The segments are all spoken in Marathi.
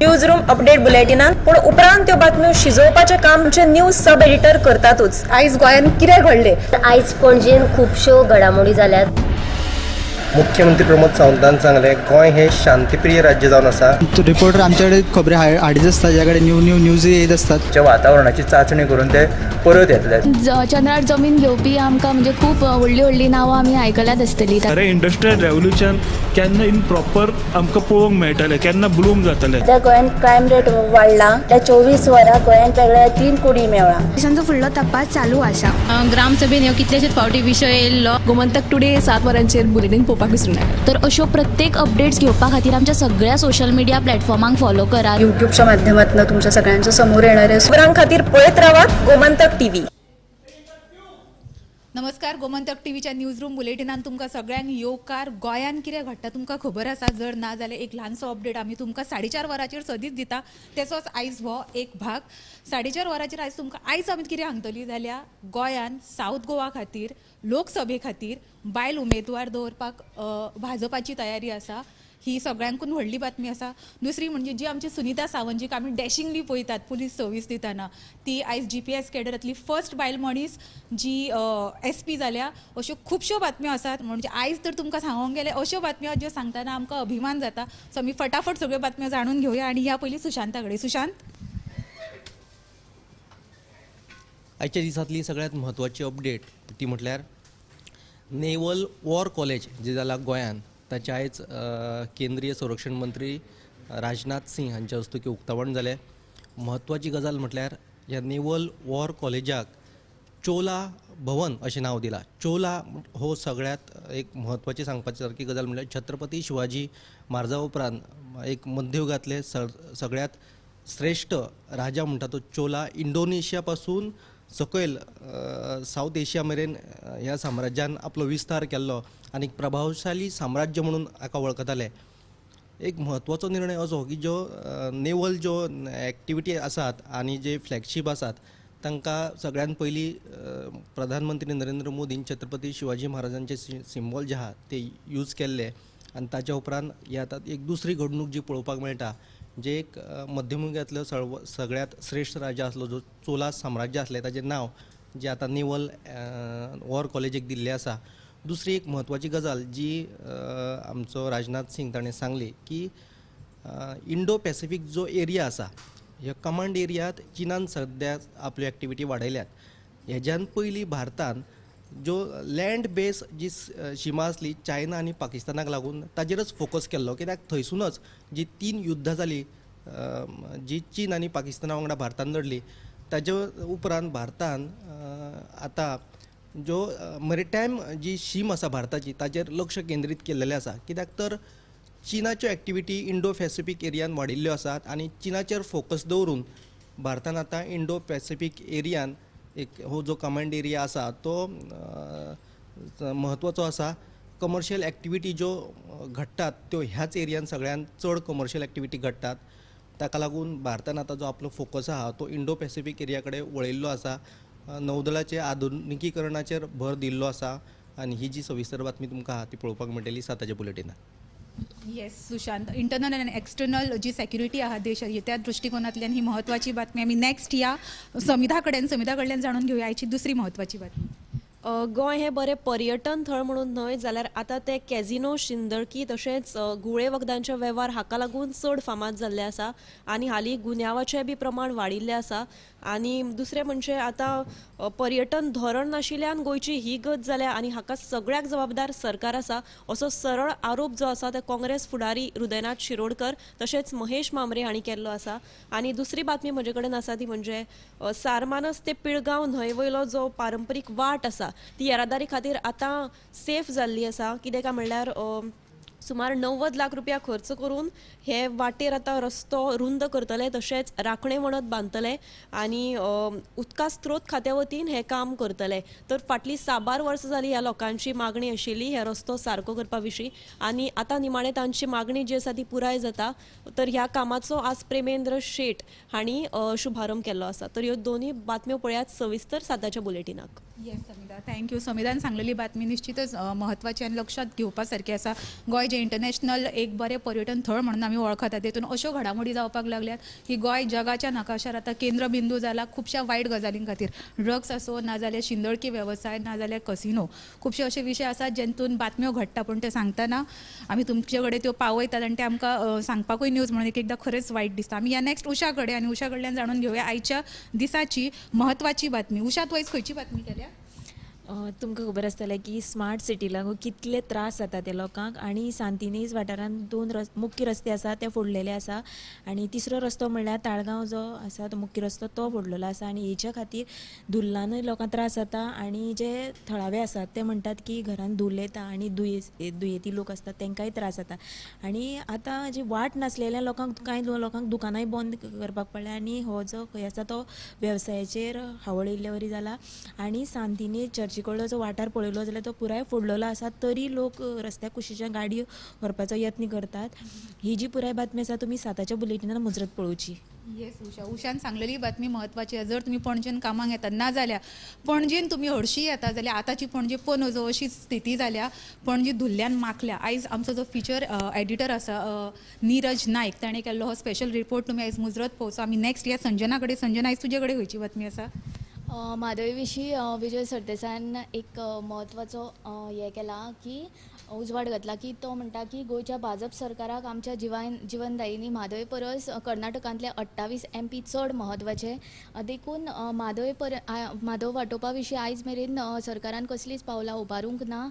न्यूज रूम अपडेट बुलेटिनात पूण उपरांत त्यो बातम्यो शिजोवपाचें काम आमचे न्यूज सब एडिटर करतातूच। आयज गोंयान कितें घडलें? आयज पणजेन खुबश्यो घडामोडी जाल्यात। मुख्यमंत्री प्रमोद सावंतान सांगले गोंय हे शांतीप्रिय राज्य जावन आसा। रिपोर्टर आमच्याकडे खबरी हाडीत आसता, ज्याकडे न्यूज येत असतात। जे वातावरणाची चाचणी करून ते परत येतले। चंद्रार जमीन घेवपी आमकां म्हणजे खूब व्हडली व्हडली नांवां आमी आयकल्यात आसतली। अरे इंडस्ट्रियल रेवल्युशन केन्ना इन प्रॉपर आमकां पळोवंक मेळटलें, केन्ना ब्लूम जातलें। त्या गोंयान क्रायम रेट वाडला। त्या 24 वरां गोंयान वेगळ्या 3 कोडी मेळ्ळा। देशांचो फुडलो तपास चालू आसा। ग्रामसभेन ह्यो कितलेशेच फावटी विशय येयल्लो। गोमंतक टुडे 7 वरांचेर बुलेटिन पळोवपाक विसरूं नाका। तर अश्यो प्रत्येक अपडेट्स घेवपा खातीर आमच्या सगळ्या सोशल मिडिया प्लॅटफॉर्मांक फॉलो करा। युट्यूबच्या माध्यमातून तुमच्या सगळ्यांच्या समोर येणारे खबरां खातीर पळयत रावात गोमंतक टीव्ही। नमस्कार, गोमंतक टीव्हीच्या न्यूज रूम बुलेटिनान तुमकां सगळ्यांक येवकार। गोंयान कितें घडटा तुमकां खबर आसा? जर ना जाल्यार एक ल्हानसो अपडेट आमी तुमकां 4:30 वरांचेर सदीच दिता। तेचोच आयज हो एक भाग। 4:30 वरांचेर आयज तुमकां आयज आमी कितें सांगतली जाल्यार गोंयान साऊथ गोवा खातीर लोकसभे खातीर बायल उमेदवार दवरपाक भाजपाची तयारी आसा। ही सगळ्यांकून व्हडली बातमी आसा। दुसरी म्हणजे जी आमची सुनीता सावंत, जीक आमी डॅशिंगली पळयतात पुलीस सर्वीस दिताना, ती आयज GPS कॅडरांतली फर्स्ट बायल मनीस जी SP जाल्या। अश्यो खुबश्यो बातम्यो आसात। म्हणजे आयज तर तुमकां सांगोंक गेले अश्यो बातम्यो ज्यो सांगतना आमकां अभिमान जाता। सो आमी फटाफट सगळ्यो बातम्यो जाणून घेवया आनी ह्या पयलीं सुशांता कडेन। सुशांत, आजच्या दिसातली सगळ्यात म्हत्वाची अपडेट ती म्हटल्यार नेवल वॉर कॉलेज जे जाला गोंयान, ताचे आयज केंद्रीय संरक्षण मंत्री राजनाथ सिंह हांच्या हस्तुकी उक्तावण जालें। म्हत्वाची गजाल म्हटल्यार ह्या नेवल वॉर कॉलेजाक चोला भवन अशें नांव दिलां। चोला हो सगळ्यात एक म्हत्वाची सांगपाची सारकी गजाल म्हटल्यार छत्रपती शिवाजी महाराजा उपरांत एक मध्ययुगांतले सगळ्यात श्रेष्ठ राजा म्हणटा तो चोला। इंडोनेशिया पासून सकयल साऊथ एशिया मेरेन ह्या साम्राज्यान आपलो विस्तार केल्लो आनी प्रभावशाली साम्राज्य म्हणून हाका वळखताले। एक म्हत्वाचो निर्णय असो की जो नेवल जो एक्टिविटी आसात आनी जे फ्लॅगशीप आसात तांकां सगळ्यान पयलीं प्रधानमंत्री नरेंद्र मोदीन छत्रपती शिवाजी महाराजांचे सिंबॉल जे आहा ते यूज केल्ले। आनी ताच्या उपरांत ह्या एक दुसरी घडणूक जी पळोवपाक मेळटा, जे एक मध्ययुगांतलो सगळ्यात श्रेष्ठ राजा आसलो जो चोला साम्राज्य आसलें, ताचें नांव जे आतां नेवल वॉर कॉलेजीक दिल्लें आसा। दुसरी एक म्हत्वाची गजाल जी आमचो राजनाथ सिंग ताणें सांगली की इंडो पॅसिफीक जो एरिया आसा ह्या कमांड एरियांत चीनान सद्या आपल्यो एक्टिविटी वाडयल्यात। हेज्यान पयलीं भारतान जो लँड बेस जी शिमा आसली चायना आनी पाकिस्तानाक लागून ताजेरच फोकस केल्लो, कित्याक थंयसुनूच जी 3 युद्धां जाली जी चीन आनी पाकिस्ताना वांगडा भारतान लढली, ताजे उपरांत भारतान आतां जो मेरिटायम जी शीम आसा भारताची ताजेर लक्ष केंद्रीत केल्लेलें आसा। कित्याक तर चीनाच्यो एक्टिविटी इंडो पॅसिफीक एरियान वाडिल्ल्यो आसात आनी चीनाचेर फोकस दवरून भारतान आतां इंडो पॅसिफीक एरियान एक हो जो कमांड एरिया आसा तो म्हत्वाचो आसा। कमर्शियल एक्टिविटी ज्यो घडटात त्यो ह्याच एरियान सगळ्यान चड कमर्शियल एक्टिविटी घडटात। ताका लागून भारतान आतां जो आपलो फोकस आहा तो इंडो पॅसिफीक एरिया कडेन वळयल्लो आसा। नौदलाचे आधुनिकीकरणाचेर भर दिल्लो आसा आनी ही जी सविस्तर बातमी तुमकां आहा ती पळोवपाक मेळटली 7 बुलेटिनात। येस सुशांत, इंटरनल आनी एक्सटर्नल जी सेक्युरिटी आहा देशाची त्या दृष्टिकोनांतल्यान ही महत्वाची बातमी। आमी नेक्स्ट या समिधा कडल्यान जाणून घेवया आयची दुसरी महत्वाची बातमी। गोंय हे बरें पर्यटन थळ म्हणून न्हय जाल्यार आतां ते कॅझिनो, शिंदळकी तशेंच गुळे वखदांचे वेव्हार हाका लागून चड फामाद जाल्ले आसा आनी हालीं गुन्यांवाचें बी प्रमाण वाडिल्लें आसा। आनी दुसरें म्हणजे आतां पर्यटन धोरण नाशिल्ल्यान गोंयची ही गत जाल्या आनी हाका सगळ्याक जबाबदार सरकार आसा असो सरळ आरोप जो आसा तो काँग्रेस फुडारी हृदयनाथ शिरोडकर तशेंच महेश मांद्रे हांणी केल्लो आसा। आनी दुसरी बातमी म्हजे कडेन आसा ती म्हणजे सारमानस ते पिळगांव न्हंयवयलो जो पारंपरीक वाट आसा ती येरादारी खातीर आतां सेफ जाल्ली आसा। कित्याक काय म्हणल्यार सुमार 90 लाख रुपया खर्च करून हे वाटेर आतां रस्तो रुंद करतले तशेंच राखणे वणत बांदतले आनी उदका स्त्रोत खात्या वतीन हे काम करतले। तर फाटली 6 वर्सां जाली ह्या लोकांची मागणी आशिल्ली हे रस्तो सारको करपा विशीं आनी आतां निमाणें तांची मागणी जी आसा ती पुराय जाता। तर ह्या कामाचो आज प्रेमेंद्र शेट हांणी शुभारंभ केल्लो आसा। तर ह्यो दोनूय बातम्यो पळयात सविस्तर 7 बुलेटिनाक। येस समिधा, थँक्यू. समिधान सांगलेली बातमी निश्चितच महत्वाची आणि लक्षात घेवपा सारखी आसा. गोंय जे इंटरनॅशनल एक बरें पर्यटन थळ म्हणून आमी वळखतात, तेतून अश्यो घडामोडी जावपाक लागल्यात की गोंय जगाच्या नकाशार आतां केंद्रबिंदू जाला खुबश्या वायट गजालीं खातीर. ड्रग्स आसूं, नाजाल्यार शिंदळकी वेवसाय, नाजाल्यार कसिनो, खुबशे अशे विशय आसात जेतून बातम्यो घडटा, पूण ते सांगतना आमी तुमचे कडेन त्यो पावयतात आनी ते आमकां सांगपाकूय न्यूज म्हणून एक एकदां खरेंच वायट दिसता. आमी या नेक्स्ट उशा कडेन आनी उशा कडल्यान जाणून घेवया आयच्या दिसाची महत्वाची बातमी. उशा तूं आयज खंयची बातमी केल्या? तुमकां खबर आसतलें की स्मार्ट सिटी लागून कितले त्रास जाता ते लोकांक, आनी सांतिनेज वाठारांत 2 मुख्य रस्ते आसा ते फोडलेले आसा, आनी तिसरो रस्तो म्हणल्यार ताळगांव जो आसा तो मुख्य रस्तो तो फोडलेलो आसा, आनी हेच्या खातीर धुल्लानूय लोकांक त्रास जाता. आनी जे थळावे आसात ते म्हणटात की घरान धुल्ल येता आनी दुयेती लोक आसतात तांकांय त्रास जाता. आनी आतां जी वाट नासलेल्या लोकांक कांय लोकांक दुकानाय बंद करपाक पडल्या, आनी हो जो खंय आसा तो वेवसायाचेर हावळ येयल्ले वरी जाला. आनी सांतिनेज चर्ची कडलो जो वाठार पळयलो जाल्यार तो पुराय फोडलेलो आसा, तरी लोक रस्त्याक कुशीच्या गाडयो व्हरपाचो यत्न करतात. ही जी पुराय बातमी आसा तुमी 7च्या बुलेटिनान मुजरत पळोवची. येस उशान सांगलेली बातमी महत्वाची आहे. जर तुम्ही पणजेन कामाक येतात ना जाल्यार पणजेन तुम्ही हरशीं येता जाल्यार आतांची पणजे पणजो अशी स्थिती जाल्या, पणजे धुल्ल्यान माखल्या. आयज आमचो जो फिचर एडिटर आसा नीरज नायक ताणें केल्लो हो स्पेशल रिपोर्ट तुमी आयज मुजरत पळोवचो. आमी नेक्स्ट या संजना कडेन. संजना, आयज तुजे कडेन खंयची बातमी आसा? म्हादय विशीं विजय सरदेसायान एक म्हत्वाचो हें केला की उजवाड घातला की तो म्हणटा की गोंयच्या भाजप सरकाराक आमच्या जिवनदायिनी म्हादय परस कर्नाटकांतले 28 MP चड म्हत्वाचे. देखून म्हादव वांटोवपा विशीं आयज मेरेन सरकारान कसलीच पावलां उबारूंक ना.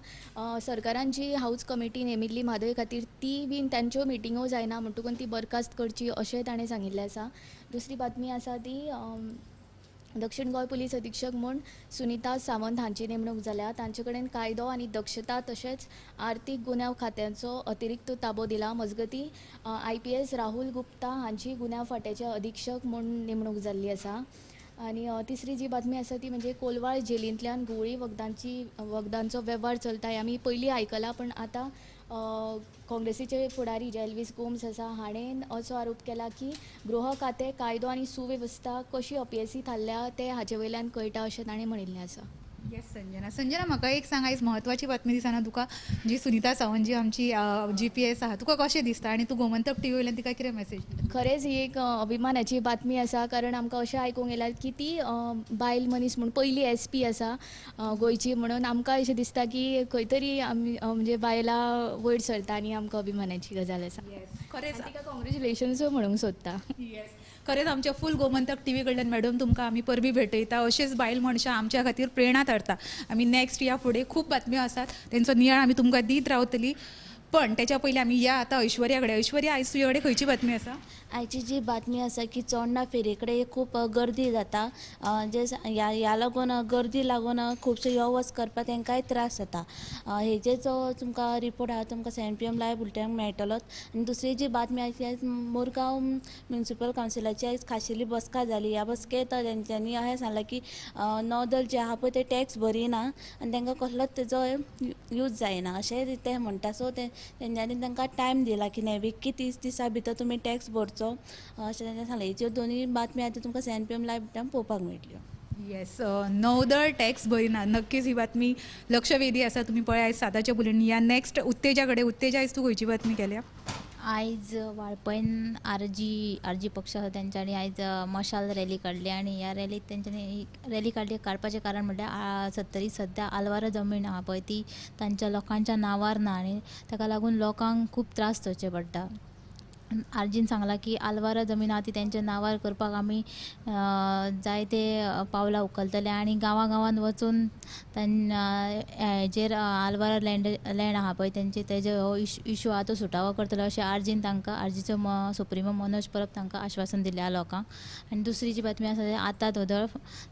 सरकारान जी हाऊस कमिटी नेमिल्ली म्हादय खातीर ती बीन तांच्यो मिटिंगो जायना म्हणटकून ती बरखास्त करची अशें ताणें सांगिल्लें आसा. दुसरी बातमी आसा ती दक्षिण गोंय पुलीस अधीक्षक म्हूण सुनीता सावंत हांची नेमणूक जाल्या. तांचे कडेन कायदो आनी दक्षता तशेंच आर्थीक गुन्यांव खात्याचो अतिरिक्त ताबो दिला. मजगती IPS राहुल गुप्ता हांची गुन्यांव फाट्याचे अधीक्षक म्हूण नेमणूक जाल्ली आसा. आनी तिसरी जी बातमी आसा ती म्हणजे कोलवाळ जेलींतल्यान गुळी वखदांचो वेव्हार चलता. हे आमी पयलीं आयकलां, पण आतां काँग्रेसीचे फुडारी जे एल्विस गोम्स आसा हाणें असो आरोप केला की गृह खातें, कायदो आनी सुवेवस्था कशी अपयेसी थारल्या ते हाचे वयल्यान कळटा अशें ताणें म्हणिल्लें आसा. येस संजना, म्हाका एक सांग, आयज महत्वाची बातमी दिसना तुका जी सुनीता सावंत जी आमची GPS आहा, तुका कशें दिसता आनी तूं गोमंतक TV वयल्यान तिका कितें मेसेज दिता? खरेंच ही एक अभिमानाची बातमी आसा, कारण आमकां अशें आयकूंक येलां की ती बायल मनीस म्हणून पयली SP आसा गोंयची, म्हणून आमकां अशें दिसता की खंय तरी आमी म्हणजे बायलां वयर सरता आनी आमकां अभिमानाची गजाल आसा. खरेंच तिका कॉंग्रेच्युलेशन्स म्हणूंक सोदता. येस खरेंच आमच्या फूल गोमंतक TV कडल्यान मॅडम तुमकां आमी परबी भेटयता. अशेंच बायल मनशां आमच्या खातीर प्रेरणा थारता. आमी नेक्स्ट या फुडें खूब बातम्यो आसात, तेंचो नियाळ आमी तुमकां दीत रावतली. पण त्याच्या पयलीं आमी या आतां ऐश्वर्या कडेन. ऐश्वर्या, आयज तुजे कडेन खंयची बातमी आसा? आयची जी बातमी आसा की चोडणा फेरी कडेन खूब गर्दी जाता, जे ह्या लागून गर्दी लागून खुबशे यो वच करपाक तांकांय त्रास जाता. हेजे जो तुमकां रिपोर्ट आहा तुमकां 7 PM लायव्ह बुलेटिनाक मेळटलोच. आनी दुसरी जी बातमी आसा ती मुरगांव म्युनिसिपल कावन्सिलाची आयज खाशेली बसका जाली. ह्या बसकेंत तेंच्यांनी अशें सांगलां की नौदल जे आहा पळय ते टॅक्स भरिना आनी तांकां कसलोच तेजो यूज जायना अशें ते म्हणटा. सो तेंच्यांनी तांकां टायम दिला की नेविक्की 30 दिसां भितर तुमी टॅक्स भरचो अशें तांच्यां सांगलें. ह्यो दोनूय बातमी आतां तुमकां 7 PM लायव्ह बुलेटिनाक पळोवपाक मेळटल्यो. येस नौदळ टॅक्स भरिना, नक्कीच ही बातमी लक्षवेधी आसा. तुमी पळय आयज 7च्या बुलेटिन या. नेक्स्ट उत्तेजा कडेन. उत्तेजा, आयज तूं खंयची बातमी केल्या? आयज वाळपयन आरजी पक्ष आसा तेंच्यांनी आयज मशाल रॅली काडली, आनी ह्या रॅलीक तेंच्यांनी रॅली काडपाचें कारण म्हणल्यार 70 सद्या आलवार जमीन आहा पळय ती तांच्या लोकांच्या नांवार ना, आनी ताका लागून लोकांक खूब त्रास सोंसचे पडटा. आरजीन सांगलां की आलवार जमीन आहा ती तेंच्या नांवार करपाक आमी जायते पावलां उखलतले, आनी गांवांत वचून हेजेर आलवार लँड आहा पळय तेजे हो इशू आहा तो सुटावो करतलो अशें आरजीन तांकां, आरजीचो सुप्रिमो मनोज परब तांकां आश्वासन दिल्या लोकांक. आनी दुसरी जी बातमी आसा ती आतां धोदळ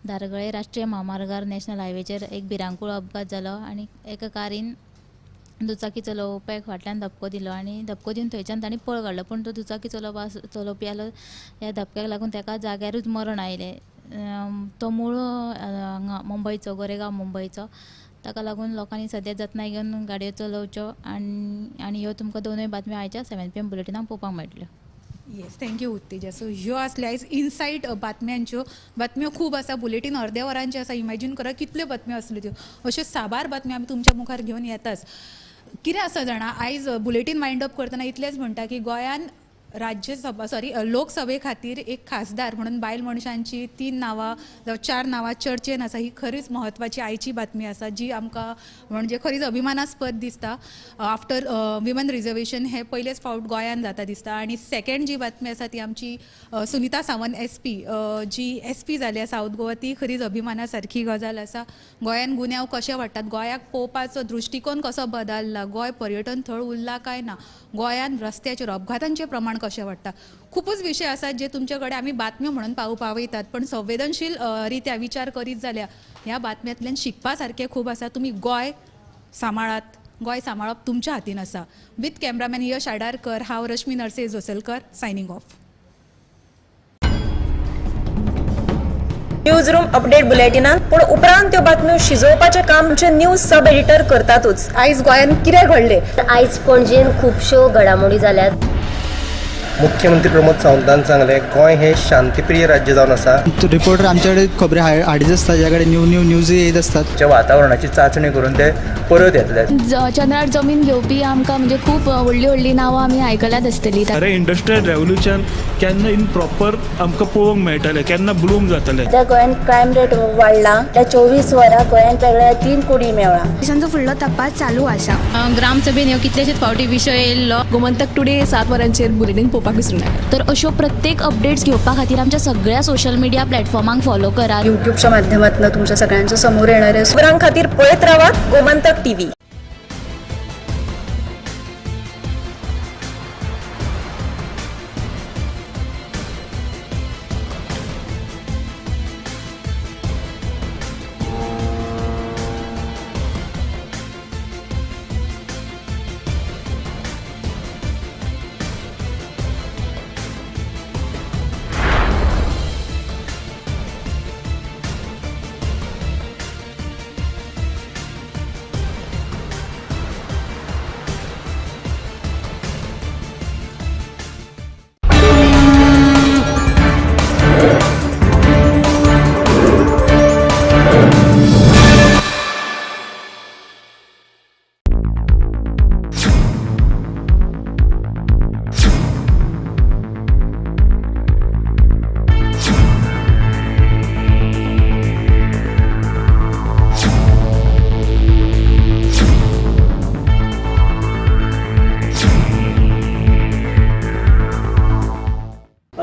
धारगळे राष्ट्रीय महामार्गार नॅशनल हायवेचेर एक भिरांकूळ अपघात जालो, आनी एका कारीन दुचाकी चलोवप्याक फाटल्यान धपको दिलो, आनी धपको दिवन थंयच्यान तांणी पळ काडलो, पूण तो दुचाकी चलोवपी आलो ह्या धपक्याक लागून ताका जाग्यारूच मरण आयलें. तो मूळ मुंबयचो, गोरेगांव मुंबयचो. ताका लागून लोकांनी सद्या जतनाय घेवन गाडयो चलोवच्यो. आनी ह्यो तुमकां दोनूय बातम्यो आयच्या 7 PM बुलेटिनाक पळोवपाक मेळटल्यो. Yes thank you उत्तेजा. सो ह्यो आसल्या आयज इनसायट बातम्यांच्यो बातम्यो खूब आसा. बुलेटीन अर्द्या वरांचे आसा. इमॅजीन करा कितल्यो बातम्यो आसल्यो त्यो. अश्यो साबार बातम्यो आमी तुमच्या मुखार घेवन येताच. कितें आसा जाणा, आयज बुलेटीन वायंड अप करतना इतलेंच म्हणटा की गोंयान लोकसभे खातीर एक खासदार म्हणून बायल मनशांची 3 नांवां जावं 4 नांवां चर्चेन आसा. ही खरीच म्हत्वाची आयची बातमी आसा जी आमकां म्हणजे खरीच अभिमानास्पद दिसता. आफ्टर विमन रिजर्वेशन हे पयलेच फावट गोंयान जाता दिसता. आनी सेकंड जी बातमी आसा ती आमची सुनीता सावंत SP जी SP जाल्या साऊथ गोवा, ती खरीच अभिमाना सारकी गजाल आसा. गोंयान गुन्यांव कशे वाडटात, गोंयाक पळोवपाचो दृश्टिकोन कसो बदलला, गोंय पर्यटन थळ उरला काय ना, गोंयान रस्त्याचेर अपघातांचें प्रमाण कशें वाडटा, खूपच विशय आसात जे तुमचे कडेन आमी बातम्यो म्हणून पावयतात. पण संवेदनशील रित्या विचार करीत जाल्यार ह्या बातम्यांतल्यान शिकपा सारकें खूब आसा. तुमी गोंय सांबाळात, गोंय सांबाळप तुमच्या हातीन आसा. विथ कॅमेरामॅन यश आडारकर, हांव Rashmi Narse Josalkar, signing off. News room update बुलेटिनान पूण उपरांत त्यो बातम्यो शिजोवपाचें काम आमचे न्यूज सब एडिटर करतातूच. आयज गोंयान कितें घडलें? आयज पणजेन खुबश्यो घडामोडी जाल्यात. मुख्यमंत्री प्रमोद सावंतान सांगलें गोंय हें शांतीप्रिय राज्य जावन आसा. रिपोर्टर आमचे कडेन खबरी हाडीत आसता, ज्या कडेन न्यूज येत असतात. वातावरणाची चांचणी करून ते परत येतले. चंद्रार जमीन घेवपी आमकां म्हणजे खूब व्हडली व्हडली नांवां आमी आयकल्यात आसतली. अरे इंडस्ट्रियल रेव्होल्युशन केन्ना इन प्रॉपर आमकां पळोवंक मेळटलें, केन्ना ब्लूम जातलें. त्या गोंयान क्रायम रेट वाडला. त्या 24 वरां गोंयान वेगळ्या 3 कोडी मेळ्ळा. देशांचो फुडलो तपास चालू आसा. ग्रामसभेन ह्यो कितलेशेच फावटी विशय येयल्लो. गोमंतक टुडे 7 वरांचेर बुलेटीन पळोवपाक विसरूं नाका. तर अश्यो प्रत्येक अपडेट्स घेवपा खातीर आमच्या सगळ्या सोशल मिडिया प्लॅटफॉर्मांक फॉलो करा. युट्यूबच्या माध्यमातून तुमच्या सगळ्यांच्या समोर येणारे खबरां खातीर पळयत रावात गोमंतक TV.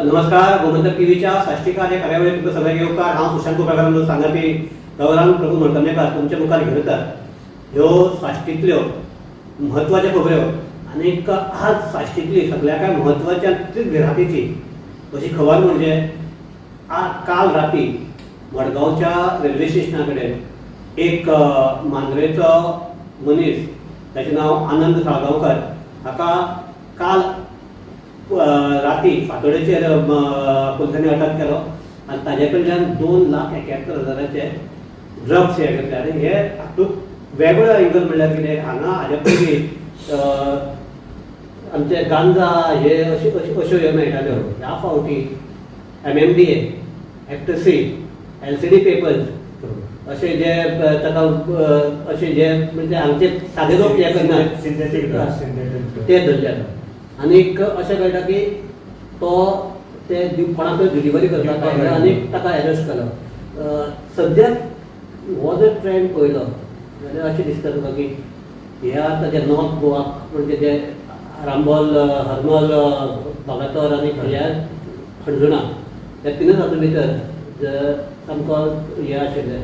नमस्कार. गोमंतक टीव्हीच्या साष्टीकार या कार्यावळीत तुमकां सगळ्यांक येवकार. हांव सुशांत प्रकारान सांगाती गौरांग प्रभू मणकर्णेकार तुमच्या मुखार घेवन येतात ह्यो साश्टींतल्यो म्हत्वाच्यो खबऱ्यो. आनीक आज साश्टींतली सगळ्यां म्हत्वाच्या गिरायकेची अशी खबर म्हणजे काल राती मडगांवच्या रेल्वे स्टेशना कडेन एक मांद्रेचो मनीस, ताचें नांव आनंद साळगांवकर, हाका काल राती फातोडेचेर पुलिसांनी अटक केलो आनी ताजे कडल्यान 2,71,000चे ड्रग्स हे घेतले. आनी हे हातूंत वेगळो एंगल म्हणल्यार कितें, हांगा हाजे पयलीं आमचे गांजा हे अश्यो ह्यो मेळटाल्यो. ह्या फावटी MMDA, एक्टसी, LCD पेपर्स अशे जे ताका अशे जे म्हणजे हांगचे सादे लोक हे करनात ते धरल्यात. आनीक अशें कळटा की तो ते कोणाक डिलिव्हरी करता आनीक ताका अरेस्ट केलो. सद्याक हो जर ट्रेंड पळयलो जाल्यार अशें दिसता तुका की हे आतां जे नॉर्थ गोवा म्हणजे जे रामबोल, हरमल, बागातोर आनी ह्या हणजुणा ह्या तिनूच हातूंत भितर सामको हे आशिल्लें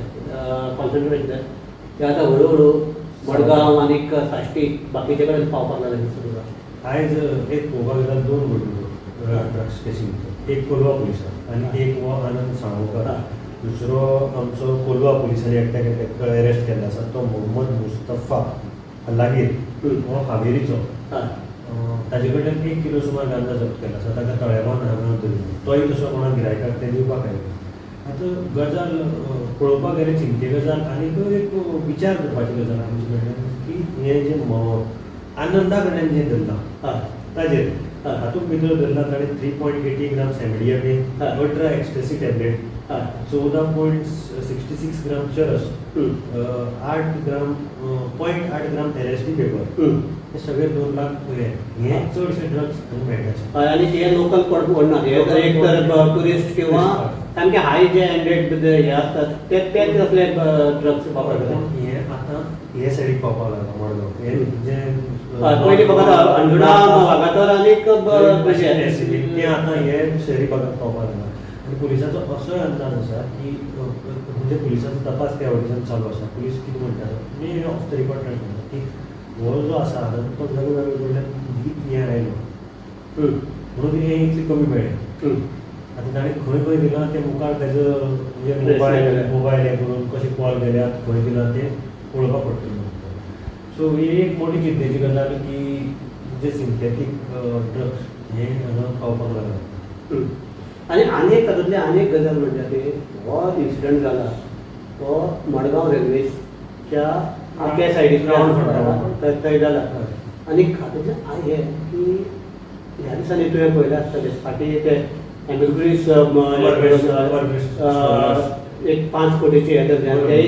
कॉन्सन्ट्रेट आशिल्लें ते आतां हळू मडगांव आनीक साश्टी बाकीचे कडेन पावपाक लागले दिसता तुका. आयज एक पळोवपाक गेल्यार 2 घडण्यो ड्रग्स केसींत. एक कोलवा पुलिसां आनी एक हो आनंद साळगांवकर. दुसरो आमचो कोलवा पुलिसांनी एकट्याक अरेस्ट केल्लो आसा तो मोहम्मद मुस्तफा लागीर, हो हावेरीचो. ताजे कडल्यान 1 किलो सुमार गांजा जप्त केला आसा. ताका तळेगांवान हांगा धरिल्लो. तोय तसो कोणाक गिरायकाक ते दिवपाक आयलो. आतां गजाल पळोवपाक गेल्यार चिंते गजाल आनीक एक विचार करपाची गजाल आमचे कडल्यान की हे जे आनंदा कडल्यान जें धरलां ताजेर हातूंत भितर धरला ताणें 3.80 grams MDMA, ultra ecstasy tablet, 14.66 ग्राम चरस, 8 ग्राम 0.8 ग्राम LSD पेपर, हे सगळे 2 लाख हे चडशे ड्रग्स मेळटाचे. आणि ते लोकल पडना, एक तर टुरिस्ट किंवा सामके हाय जे एंडेड हे असतात तेच असले ड्रग्स वापरतात. हे आतां हे सायडीक पावपाक लागला मडगांव. हे जे पयलीं फकत अंजुणा वागातोर आनीक ते आतां हे शहरी भागात पावपाक लागला. आनी पुलिसाचो असोय अंदाज आसा की म्हणजे पुलिसाचो तपास त्या वटेच्यान चालू आसा. पुलीस कितें म्हणटात मी ऑफ द रिकॉर्ड म्हणटा की हो जो आसा तो वेगवेगळे कडल्यान हे आयलो म्हणून हे इतली कमी मेळ्ळें. आतां ताणें खंय खंय दिलां तें मुखार तेजो म्हणजे मोबायल हे करून कशे कॉल केल्यात खंय दिलां तें पळोवपाक पडटलें. सो ही एक मोठी चिंतेची गजाल की जे सिंथेथीक ड्रग्स हे हांगा पावपाक लागला. आणि तातूंतली गजाल म्हणजे ते हो इन्सिडंट जाला तो मडगांव रेल्वेच्या आख्या सायडीक थंय जाला. आनी हातूंतल्यान हे की ह्या दिसांनी तुवें पळयलें आसतलें फाटीं ते एम्बुलन्स एक 5 कोटीची हे